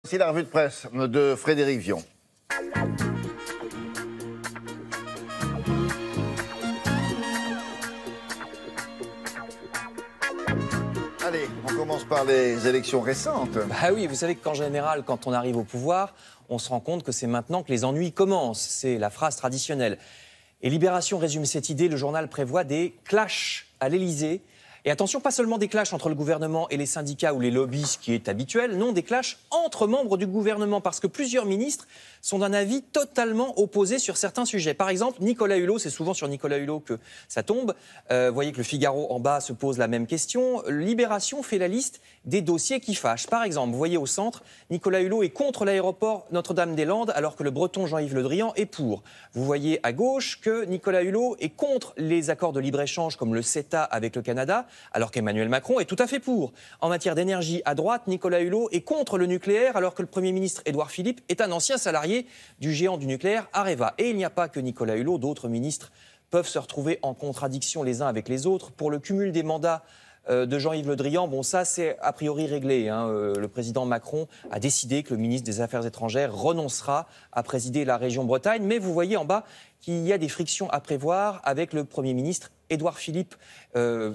C'est la revue de presse de Frédéric Vion. Allez, on commence par les élections récentes. Bah oui, vous savez qu'en général, quand on arrive au pouvoir, on se rend compte que c'est maintenant que les ennuis commencent. C'est la phrase traditionnelle. Et Libération résume cette idée. Le journal prévoit des clashs à l'Élysée. Et attention, pas seulement des clashs entre le gouvernement et les syndicats ou les lobbies, ce qui est habituel, non, des clashs entre membres du gouvernement, parce que plusieurs ministres sont d'un avis totalement opposé sur certains sujets. Par exemple, Nicolas Hulot, c'est souvent sur Nicolas Hulot que ça tombe. Vous voyez que le Figaro en bas se pose la même question. Libération fait la liste des dossiers qui fâchent. Par exemple, vous voyez au centre, Nicolas Hulot est contre l'aéroport Notre-Dame-des-Landes, alors que le breton Jean-Yves Le Drian est pour. Vous voyez à gauche que Nicolas Hulot est contre les accords de libre-échange comme le CETA avec le Canada, alors qu'Emmanuel Macron est tout à fait pour. En matière d'énergie, à droite, Nicolas Hulot est contre le nucléaire, alors que le Premier ministre Édouard Philippe est un ancien salarié du géant du nucléaire Areva. Et il n'y a pas que Nicolas Hulot, d'autres ministres peuvent se retrouver en contradiction les uns avec les autres. Pour le cumul des mandats de Jean-Yves Le Drian, bon ça c'est a priori réglé. Le président Macron a décidé que le ministre des Affaires étrangères renoncera à présider la région Bretagne. Mais vous voyez en bas qu'il y a des frictions à prévoir avec le Premier ministre Édouard Philippe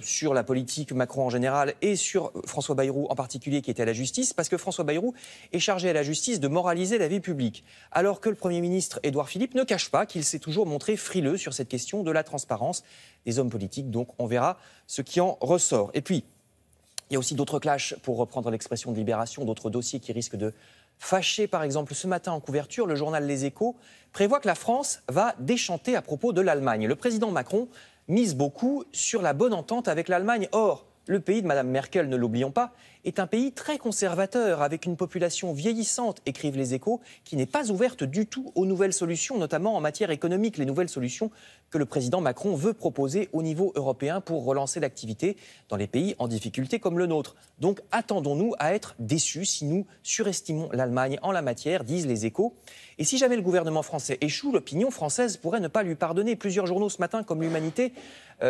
sur la politique Macron en général et sur François Bayrou en particulier qui était à la justice, parce que François Bayrou est chargé à la justice de moraliser la vie publique, alors que le Premier ministre Édouard Philippe ne cache pas qu'il s'est toujours montré frileux sur cette question de la transparence des hommes politiques. Donc on verra ce qui en ressort. Et puis, il y a aussi d'autres clashs, pour reprendre l'expression de Libération, d'autres dossiers qui risquent de fâcher. Par exemple, ce matin en couverture, le journal Les Échos prévoit que la France va déchanter à propos de l'Allemagne. Le président Macron mise beaucoup sur la bonne entente avec l'Allemagne. Or, le pays de Mme Merkel, ne l'oublions pas, est un pays très conservateur, avec une population vieillissante, écrivent Les Échos, qui n'est pas ouverte du tout aux nouvelles solutions, notamment en matière économique, les nouvelles solutions que le président Macron veut proposer au niveau européen pour relancer l'activité dans les pays en difficulté comme le nôtre. Donc attendons-nous à être déçus si nous surestimons l'Allemagne en la matière, disent Les Échos. Et si jamais le gouvernement français échoue, l'opinion française pourrait ne pas lui pardonner. Plusieurs journaux ce matin, comme l'Humanité,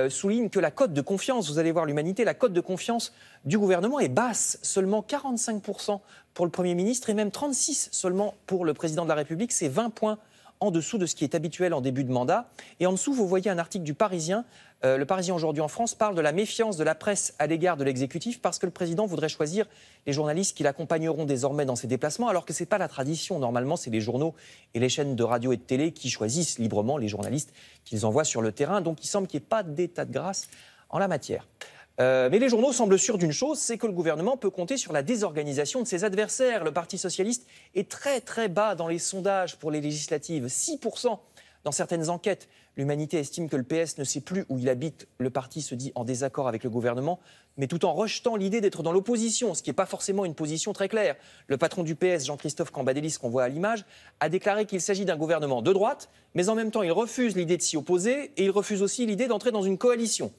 soulignent que la cote de confiance, vous allez voir l'Humanité, la cote de confiance du gouvernement est basse, seulement 45% pour le Premier ministre et même 36% seulement pour le Président de la République. C'est 20 points en dessous de ce qui est habituel en début de mandat. Et en dessous, vous voyez un article du Parisien. Le Parisien aujourd'hui en France parle de la méfiance de la presse à l'égard de l'exécutif parce que le président voudrait choisir les journalistes qui l'accompagneront désormais dans ses déplacements, alors que ce n'est pas la tradition. Normalement, c'est les journaux et les chaînes de radio et de télé qui choisissent librement les journalistes qu'ils envoient sur le terrain. Donc il semble qu'il n'y ait pas d'état de grâce en la matière. Mais les journaux semblent sûrs d'une chose, c'est que le gouvernement peut compter sur la désorganisation de ses adversaires. Le Parti socialiste est très très bas dans les sondages pour les législatives, 6% dans certaines enquêtes. L'Humanité estime que le PS ne sait plus où il habite. Le parti se dit en désaccord avec le gouvernement, mais tout en rejetant l'idée d'être dans l'opposition, ce qui n'est pas forcément une position très claire. Le patron du PS, Jean-Christophe Cambadélis, qu'on voit à l'image, a déclaré qu'il s'agit d'un gouvernement de droite, mais en même temps il refuse l'idée de s'y opposer et il refuse aussi l'idée d'entrer dans une coalition.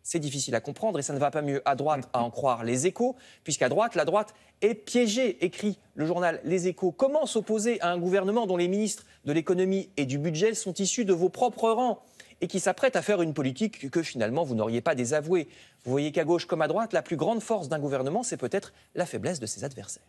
C'est difficile à comprendre et ça ne va pas mieux à droite, à en croire Les Échos, puisqu'à droite, la droite est piégée, écrit le journal Les Échos. Comment s'opposer à un gouvernement dont les ministres de l'économie et du budget sont issus de vos propres rangs et qui s'apprête à faire une politique que finalement vous n'auriez pas désavouée? Vous voyez qu'à gauche comme à droite, la plus grande force d'un gouvernement, c'est peut-être la faiblesse de ses adversaires.